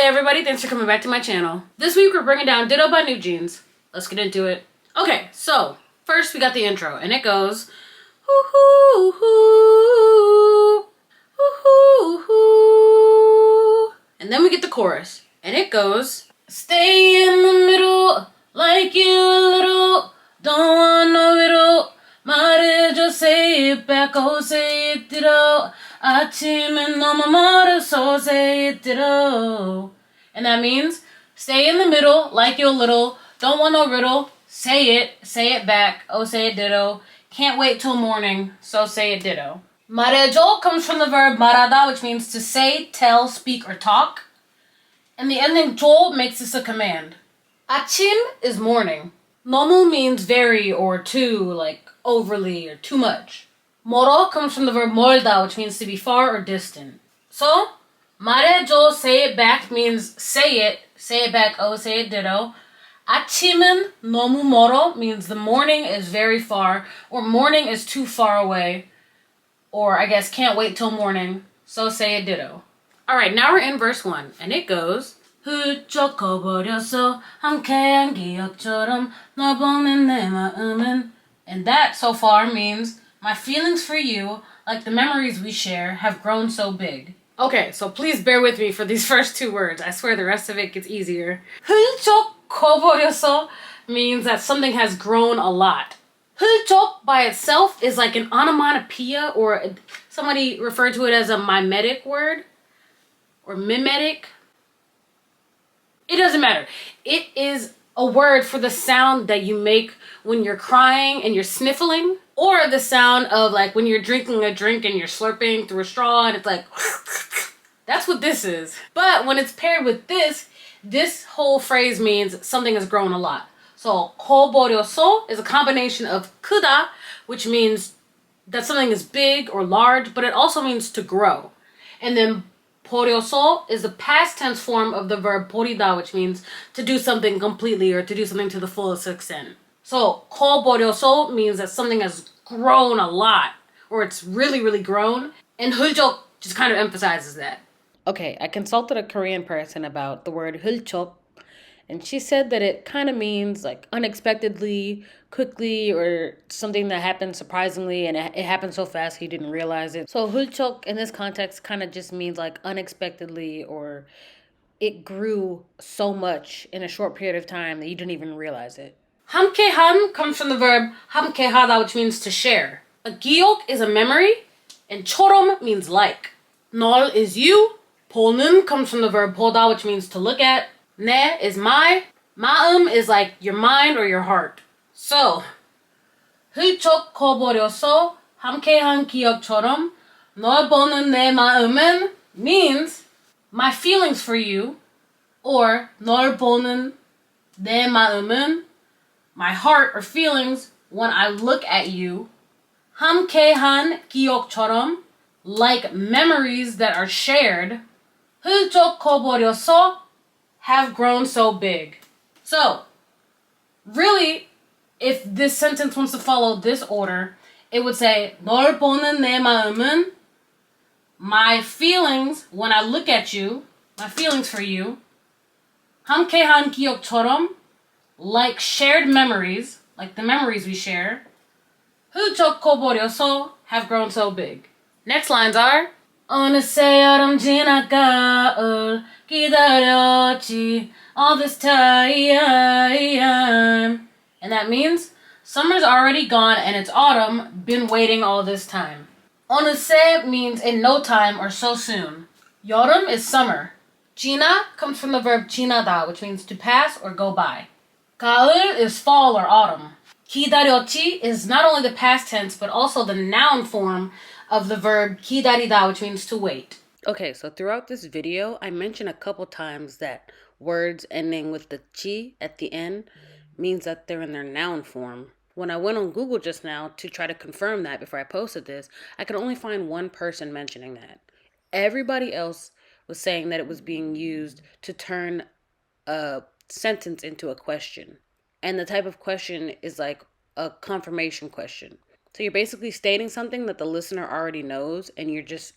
everybody, thanks for coming back to my channel. This week we're bringing down Ditto by NewJeans. Let's get into it. Okay, so first we got the intro and it goes hoo hoo hoo hoo hoo, and then we get the chorus and it goes stay in the middle like you little, don't want no riddle, 말해줘 say it back, oh say it ditto, 아침은 너무 멀어서 say it ditto. And that means stay in the middle like you're little, don't want no riddle, say it back, oh say it ditto, can't wait till morning, so say it ditto. 말해줘 comes from the verb 말하다, which means to say, tell, speak, or talk. And the ending 줘 makes this a command. 아침 is morning. 너무 means very or too, like overly or too much. 멀어 comes from the verb 멀다, which means to be far or distant. So, 말해줘, say it back means say it back, oh say it ditto. 아침은 너무 멀어 means the morning is very far, or morning is too far away, or I guess can't wait till morning, so say it ditto. Alright, now we're in verse 1, and it goes 훌쩍 커버렸어 함께한 기억처럼 널 보낸 내 마음은. And that so far means my feelings for you, like the memories we share, have grown so big. Okay, so please bear with me for these first two words. I swear the rest of it gets easier. 훌쩍 커버렸어 means that something has grown a lot. 훌쩍 by itself is like an onomatopoeia, or somebody referred to it as a mimetic word or mimetic. It doesn't matter. It is a word for the sound that you make when you're crying and you're sniffling, or the sound of like when you're drinking a drink and you're slurping through a straw and it's like that's what this is. But when it's paired with this whole phrase means something has grown a lot. So 커버렸어 is a combination of 크다, which means that something is big or large, but it also means to grow. And then 버렸어 is the past tense form of the verb 버리다, which means to do something completely or to do something to the fullest extent. So 커버렸어 means that something has grown a lot, or it's really, really grown. And 훌쩍 just kind of emphasizes that. Okay, I consulted a Korean person about the word 훌쩍, and she said that it kind of means like unexpectedly, quickly, or something that happened surprisingly and it happened so fast he didn't realize it. So 훌쩍 in this context kind of just means like unexpectedly, or it grew so much in a short period of time that you didn't even realize it. 함께한 comes from the verb 함께하다, which means to share. A 기억 is a memory, and 처럼 means like. 널 is you. 보는 comes from the verb 보다, which means to look at. 내 is my. 마음 is like your mind or your heart. So, 훌쩍 커버렸어 함께한 기억처럼 널 보는 내 마음은 means my feelings for you, or 널 보는 내 마음은 my heart or feelings when I look at you. 함께한 기억처럼 like memories that are shared. 훌쩍 커버렸어 have grown so big. So, really, if this sentence wants to follow this order, it would say 널 보는 내 마음은 my feelings when I look at you, my feelings for you. 함께한 기억처럼 like shared memories, like the memories we share. 훌쩍 커버려서 have grown so big. Next lines are 어느새 여름 지나가을 기다렸지 all this time. And that means summer's already gone and it's autumn, been waiting all this time. 어느새 means in no time or so soon. 여름 is summer. 지나 comes from the verb 지나다, which means to pass or go by. 가을 is fall or autumn. 기다렸지 is not only the past tense, but also the noun form of the verb 기다리다, which means to wait. Okay, so throughout this video, I mentioned a couple times that words ending with the chi at the end means that they're in their noun form. When I went on Google just now to try to confirm that before I posted this, I could only find one person mentioning that. Everybody else was saying that it was being used to turn a sentence into a question. And the type of question is like a confirmation question. So you're basically stating something that the listener already knows, and you're just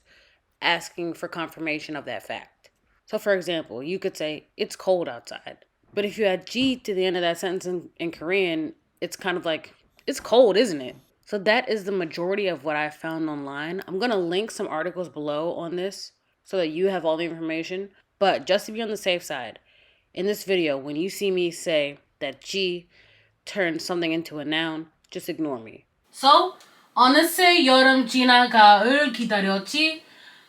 asking for confirmation of that fact. So for example, you could say, it's cold outside. But if you add G to the end of that sentence in Korean, it's kind of like, it's cold, isn't it? So that is the majority of what I found online. I'm going to link some articles below on this so that you have all the information. But just to be on the safe side, in this video, when you see me say that G turns something into a noun, just ignore me. So, 어느새 여름 지나 가을 기다렸지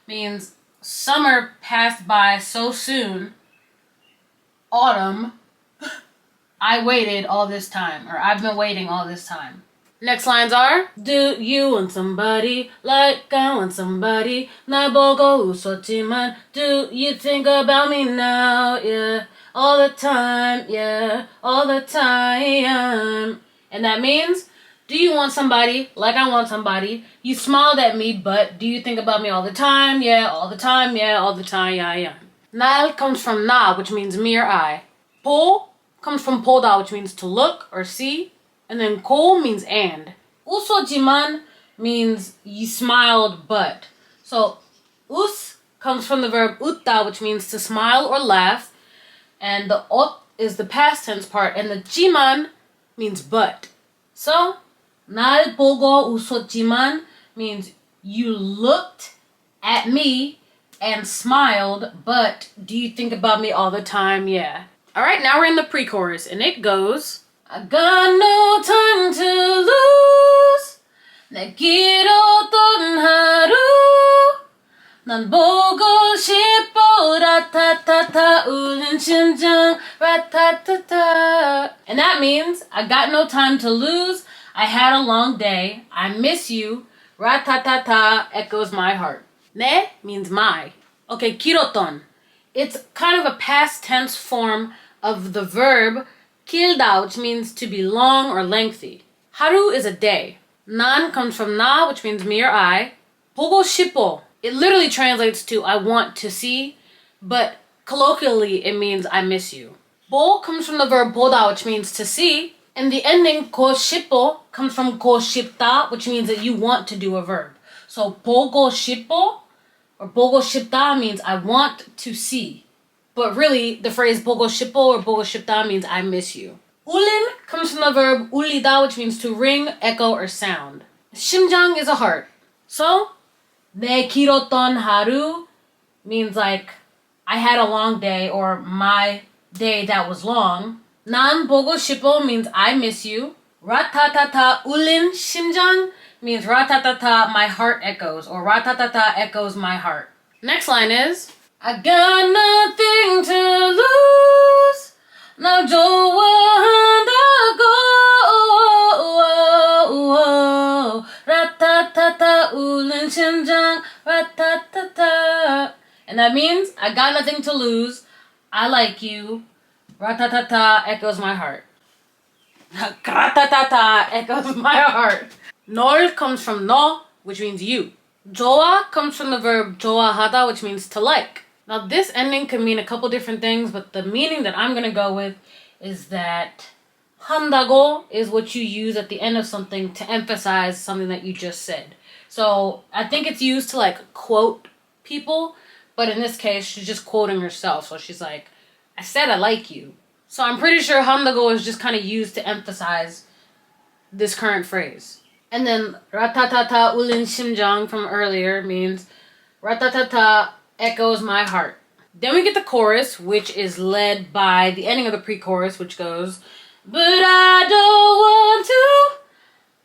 means summer passed by so soon. Autumn, I waited all this time, or I've been waiting all this time. Next lines are, do you want somebody like I want somebody? 날 보고 웃었지만, do you think about me now? Yeah, all the time, yeah, all the time. And that means, do you want somebody like I want somebody? You smiled at me, but do you think about me all the time? Yeah, all the time, yeah, all the time, yeah, yeah. 날 comes from na, which means me or I. 보 comes from 보다, which means to look or see. And then 고 means and. 웃었지만 means you smiled but. So us comes from the verb 웃다, which means to smile or laugh. And the ot is the past tense part. And the 지만 means but. So 날 보고 웃었지만 means you looked at me and smiled, but do you think about me all the time? Yeah. All right, now we're in the pre-chorus, and it goes, I got no time to lose. 내 길었던 하루. 난 보고 싶어. 라타타타 울린 심장. 라타타타. And that means, I got no time to lose. I had a long day. I miss you. Ratatata echoes my heart. 네 means my. Okay, 길었던. It's kind of a past tense form of the verb 길다, which means to be long or lengthy. 하루 is a day. 난 comes from 나, which means me or I. 보고 싶어. It literally translates to I want to see, but colloquially it means I miss you. 보 comes from the verb 보다, which means to see. And the ending 보고 싶어 comes from 보고 싶다, which means that you want to do a verb. So 보고 싶어 or 보고 싶다 means I want to see. But really, the phrase 보고 싶어 or 보고 싶다 means I miss you. 울린 comes from the verb 울리다, which means to ring, echo, or sound. 심장 is a heart. So, 내 길었던 하루 means like I had a long day or my day that was long. 난 보고 싶어 means I miss you. 라타타타 울린 심장 means ratatata, my heart echoes, or ratatata echoes my heart. Next line is, I got nothing to lose. 나 좋아한다고. 라타타타 울린 심장. 라타타타. And that means, I got nothing to lose. I like you. Ratatata echoes my heart. Ratatata echoes my heart. 널 comes from 너, which means you. 좋아 comes from the verb 좋아하다, which means to like. Now this ending can mean a couple different things, but the meaning that I'm going to go with is that 한다고 is what you use at the end of something to emphasize something that you just said. So I think it's used to like quote people, but in this case she's just quoting herself. So she's like, I said I like you. So I'm pretty sure 한다고 is just kind of used to emphasize this current phrase. And then ratatata 울린 심장 from earlier means ratatata echoes my heart. Then we get the chorus, which is led by the ending of the pre-chorus, which goes, but I don't want to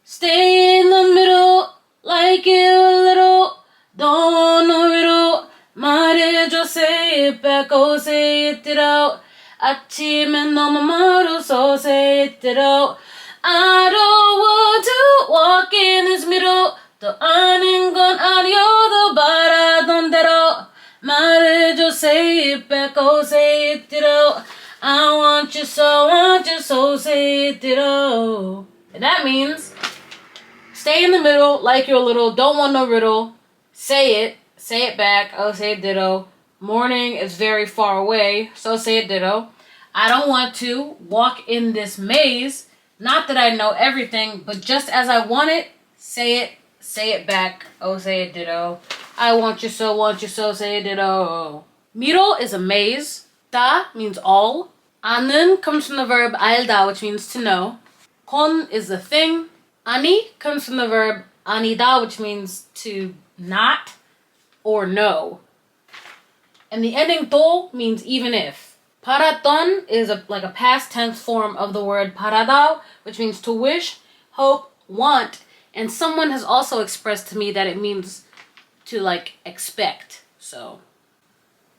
stay in the middle like you a little. Don't want no riddle. 말해줘, say it back, oh say it out. 아침엔 너무 멀어서 say it out. I don't want to walk in this middle. 또 아닌 건 아니어도 바라던 대로 말해줘, say it back, oh say it out. I want you so say it out. And that means stay in the middle like you're a little, don't want no riddle. Say it back, oh say it ditto. Morning is very far away, so say it ditto. I don't want to walk in this maze. Not that I know everything, but just as I want it, say it back, oh say it ditto. I want you so, say it ditto. Miro is a maze. Da means all. A는 comes from the verb 알다, which means to know. Kon is the thing. Ani comes from the verb 아니다, which means to not or no. And the ending 도 means even if. 바랐던 is like a past tense form of the word 바라다, which means to wish, hope, want. And someone has also expressed to me that it means to like expect. So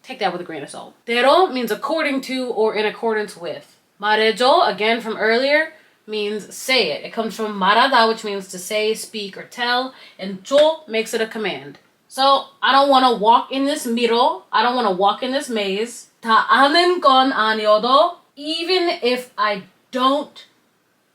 take that with a grain of salt. 대로 means according to or in accordance with. 말해줘, again from earlier, means say it. It comes from 말하다, which means to say, speak, or tell. And 줘 makes it a command. So I don't want to walk in this middle. I don't want to walk in this maze. 다 아는 건 아니어도, even if I don't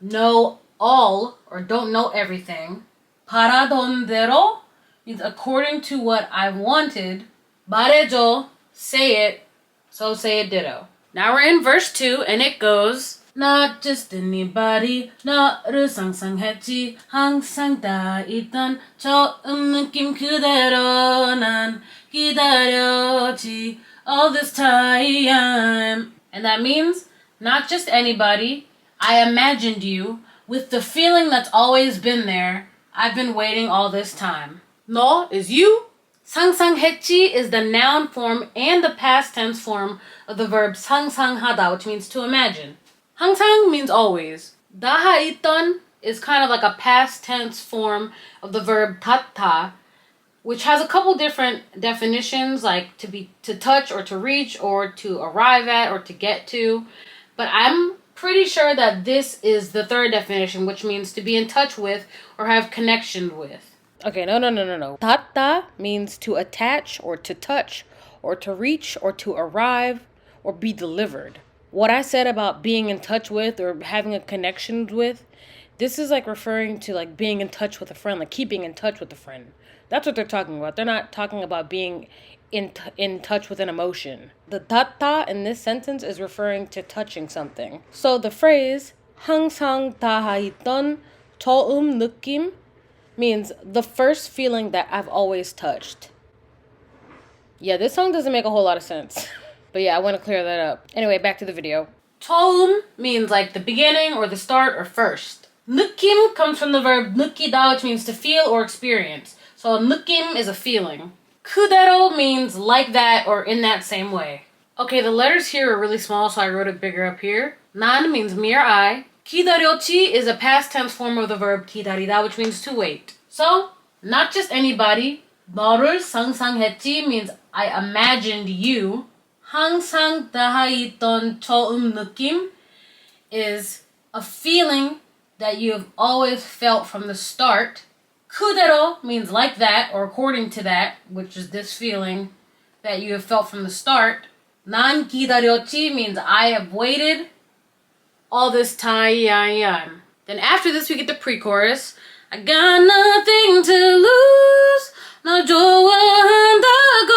know all or don't know everything. 바라던 대로 means according to what I wanted. 말해줘, say it, so say it ditto. Now we're in verse 2 and it goes, Not just anybody, 너를 상상했지 항상 다 있던 처음 느낌 그대로 난 기다렸지 all this time. And that means, not just anybody, I imagined you with the feeling that's always been there. I've been waiting all this time. 너 is you. 상상했지 is the noun form and the past tense form of the verb 상상하다, which means to imagine. 항상 means always. 다 있던 is kind of like a past tense form of the verb 닿다, which has a couple different definitions, like to touch or to reach or to arrive at or to get to. But I'm pretty sure that this is the third definition, which means to be in touch with or have connection with. Okay, no. 닿다 means to attach or to touch or to reach or to arrive or be delivered. What I said about being in touch with or having a connection with, this is like referring to like being in touch with a friend, like keeping in touch with a friend. That's what they're talking about. They're not talking about being in touch with an emotion. The 닿다 in this sentence is referring to touching something. So the phrase 항상 닿아있던 처음 느낌 means the first feeling that I've always touched. Yeah, this song doesn't make a whole lot of sense. But yeah, I want to clear that up. Anyway, back to the video. 처음 means like the beginning or the start or first. 느낌 comes from the verb 느끼다, which means to feel or experience. So 느낌 is a feeling. 그대로 means like that or in that same way. Okay, the letters here are really small, so I wrote it bigger up here. 난 means mere I. 기다렸지 is a past tense form of the verb 기다리다, which means to wait. So, not just anybody. 너를 상상했지 means I imagined you. 항상 닿아있던 처음 느낌 is a feeling that you have always felt from the start. 그대로 means like that or according to that, which is this feeling that you have felt from the start. 난 기다렸지 means I have waited all this time. Then after this we get the pre-chorus. I got nothing to lose. 너 좋아한다고.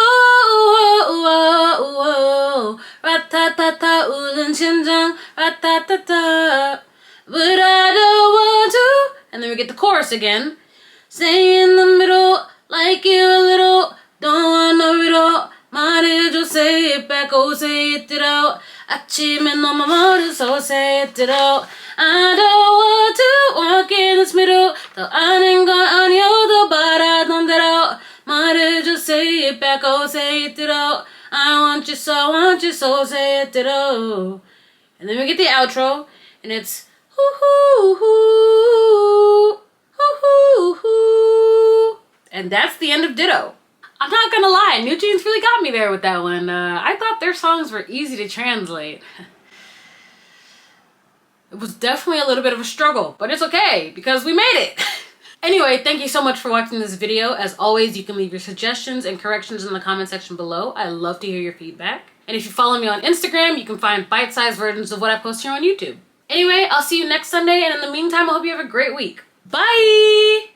라타타타 우는 심장. 라타타타. But I don't want to. And then we get the chorus again. Stay in the middle, like you a little. Don't want no riddle. 말해줘, say it back, oh say it out. 아침에 너무 멀어서 say it out. I don't want to walk in this middle. 더 아는 건 아니어도 바라던 대로. 말해줘, say it back, oh say it out. I want you so say it out. And then we get the outro, and it's hoo-hoo-hoo. And that's the end of Ditto. I'm not gonna lie, NewJeans really got me there with that one. I thought their songs were easy to translate. It was definitely a little bit of a struggle, but it's okay because we made it. Anyway, thank you so much for watching this video. As always, you can leave your suggestions and corrections in the comment section below. I love to hear your feedback. And if you follow me on Instagram, you can find bite-sized versions of what I post here on YouTube. Anyway, I'll see you next Sunday, and in the meantime, I hope you have a great week. Bye!